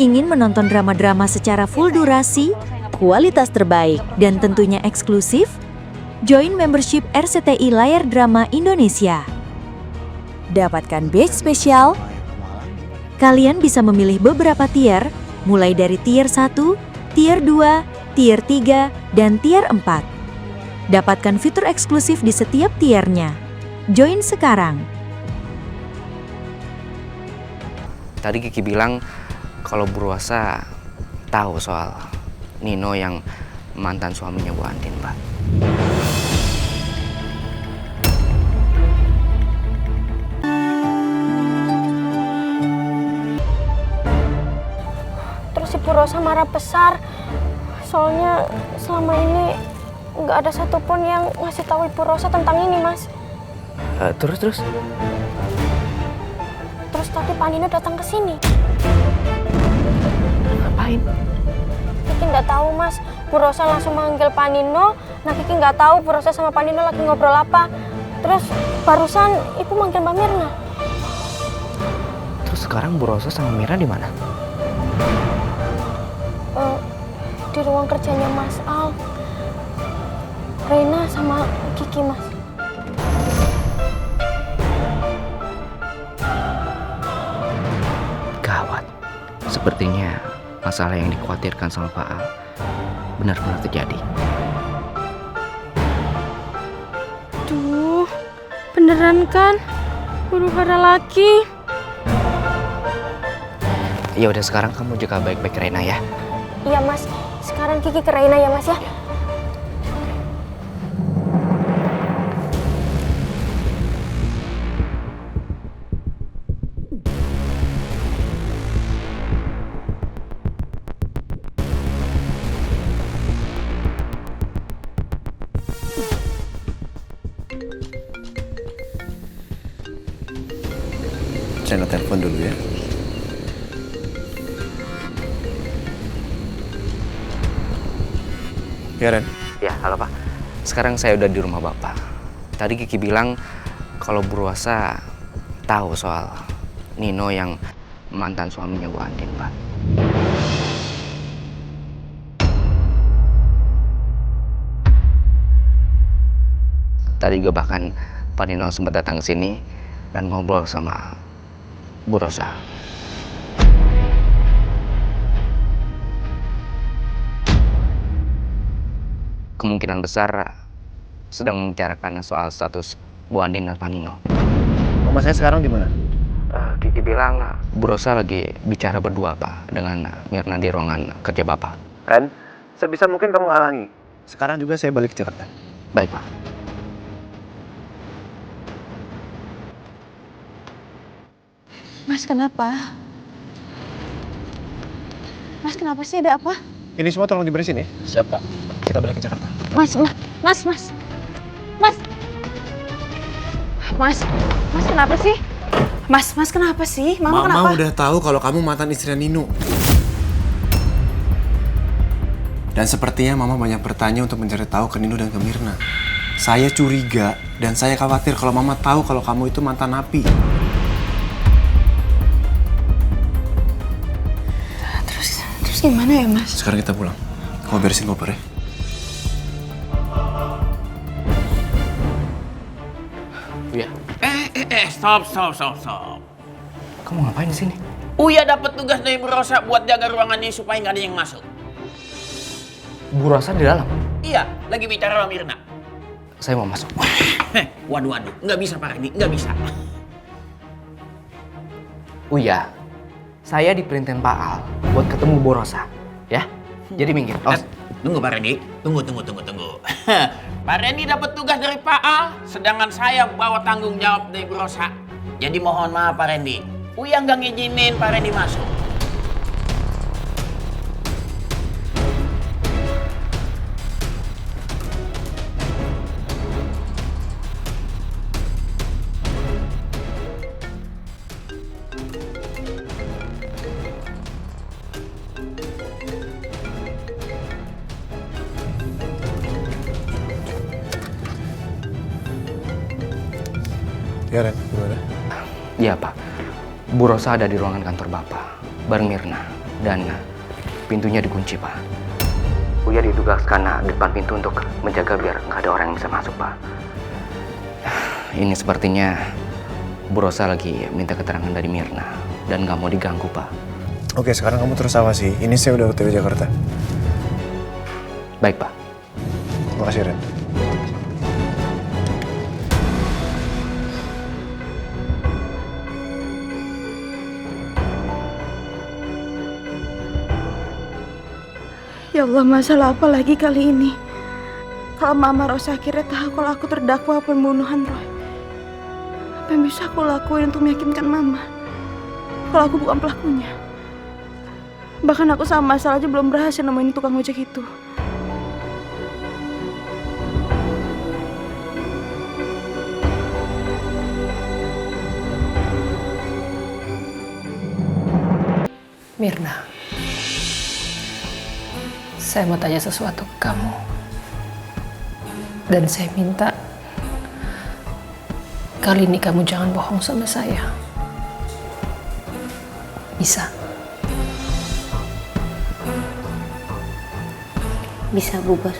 Ingin menonton drama-drama secara full durasi, kualitas terbaik, dan tentunya eksklusif? Join membership RCTI Layar Drama Indonesia. Dapatkan batch spesial. Kalian bisa memilih beberapa tier, mulai dari tier 1, tier 2, tier 3, dan tier 4. Dapatkan fitur eksklusif di setiap tiernya. Join sekarang. Tadi Kiki bilang kalau Bu Rosa tahu soal Nino yang mantan suaminya Bu Andin, Mbak. Terus si Bu Rosa marah besar. Soalnya selama ini nggak ada satupun yang ngasih tahu Ibu Rosa tentang ini, Mas. Terus? Terus tadi Pak Nino datang ke sini. Ngapain? Kiki nggak tahu, Mas. Bu Rosa langsung manggil Pak Nino. Nah, Kiki nggak tahu Bu Rosa sama Pak Nino lagi ngobrol apa. Terus barusan Ibu manggil Mbak Mirna. Terus sekarang Bu Rosa sama Mira di mana? Di ruang kerjanya Mas Al. Reina sama Kiki, Mas. Gawat. Sepertinya masalah yang dikhawatirkan sama Pak Al benar-benar terjadi. Duh, beneran kan? Huru-hara lagi. Ya udah, sekarang kamu jaga baik-baik Reina ya. Iya, Mas. Sekarang Kiki ke Reina ya, Mas ya. Saya telepon dulu ya. Ya, Ren. Ya, halo Pak. Sekarang saya udah di rumah Bapak. Tadi Kiki bilang kalau Bu Rosa tahu soal Nino yang mantan suaminya Bu Andin, Pak. Tadi juga bahkan Pak Nino sempat datang ke sini dan ngobrol sama Bu Rosa. Kemungkinan besar sedang membicarakan soal status Bu Andin dan Pak Nino. Mama saya sekarang di mana? Kiki bilang Bu Rosa lagi bicara berdua, Pak, dengan Mirna di ruangan kerja Bapak. Ren, sebisa mungkin kamu halangi. Sekarang juga saya balik ke Jakarta. Baik, Pak. Mas, kenapa? Mas, kenapa sih? Ada apa? Ini semua tolong diberesin ya. Siap, Pak. Kita balik ke Jakarta. Mas. Mas, kenapa sih? Mas, kenapa sih? Mama kenapa? udah tahu kalau kamu mantan istri Nino. Dan sepertinya Mama banyak bertanya untuk mencari tahu ke Nino dan ke Mirna. Saya curiga dan saya khawatir kalau Mama tahu kalau kamu itu mantan napi. Terus gimana ya, Mas? Sekarang kita pulang. Kamu beresin koper ya. Uya, Stop. kamu ngapain di sini? Uya dapat tugas dari Bu Rosa buat jaga ruangan ini supaya nggak ada yang masuk. Bu Rosa di dalam. Iya, lagi bicara sama Mirna. Saya mau masuk. Waduh, nggak bisa Pak Randy, nggak bisa. Uya, saya diperintahin Pak Al buat ketemu Bu Rosa, ya. Jadi minggir. Tunggu Pak Randy, tunggu. Pak Randy dapat tugas dari Pak Al, sedangkan saya bawa tanggung jawab dari Bu Rosa. Jadi mohon maaf Pak Randy, Uya nggak ngizinin Pak Randy masuk. Ya, Ren, gimana? Iya, Pak. Bu Rosa ada di ruangan kantor Bapak, bareng Mirna. dan pintunya dikunci, Pak. Uya ditugaskan di depan pintu untuk menjaga biar nggak ada orang yang bisa masuk, Pak. Ini sepertinya Bu Rosa lagi minta keterangan dari Mirna dan nggak mau diganggu, Pak. Oke, sekarang kamu terus awasi. Ini saya udah OTW Jakarta. Baik, Pak. Makasih, Ren. Ya Allah, masalah apa lagi kali ini? Kalau Mama Rosa akhirnya tahu kalau aku terdakwa pembunuhan Roy, apa yang bisa aku lakuin untuk meyakinkan Mama kalau aku bukan pelakunya? Bahkan aku sama Masal aja belum berhasil nemuin tukang ojek itu. Mirna, saya mau tanya sesuatu ke kamu. Dan saya minta kali ini kamu jangan bohong sama saya. Bisa? Bisa, Bu Bos.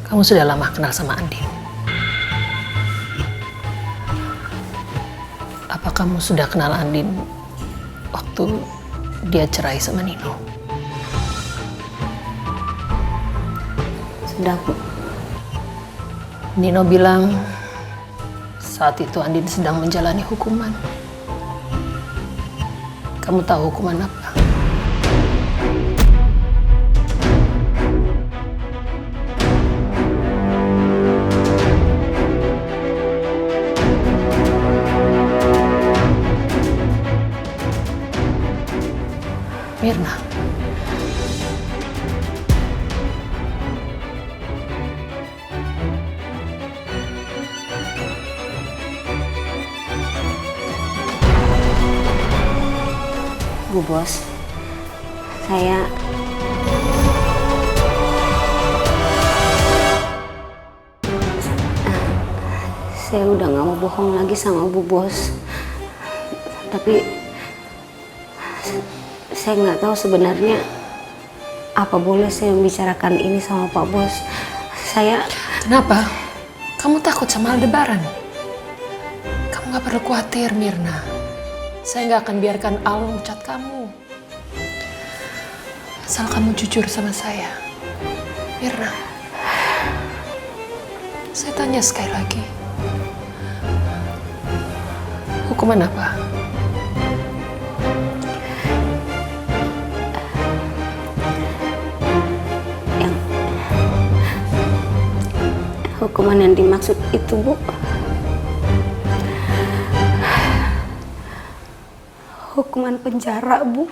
Kamu sudah lama kenal sama Andin. Apa kamu sudah kenal Andin waktu dia cerai sama Nino? Sudah, Bu. Nino bilang saat itu Andin sedang menjalani hukuman. Kamu tahu hukuman apa? Mirna. Bu Bos, saya udah nggak mau bohong lagi sama Bu Bos. Tapi saya nggak tahu sebenarnya apa boleh saya membicarakan ini sama Pak Bos. Saya... Kenapa? Kamu takut sama Aldebaran? Kamu nggak perlu khawatir, Mirna. Saya nggak akan biarkan Al memecat kamu. Asal kamu jujur sama saya. Mirna, saya tanya sekali lagi. Hukuman apa? Hukuman yang dimaksud itu, Bu, hukuman penjara, Bu.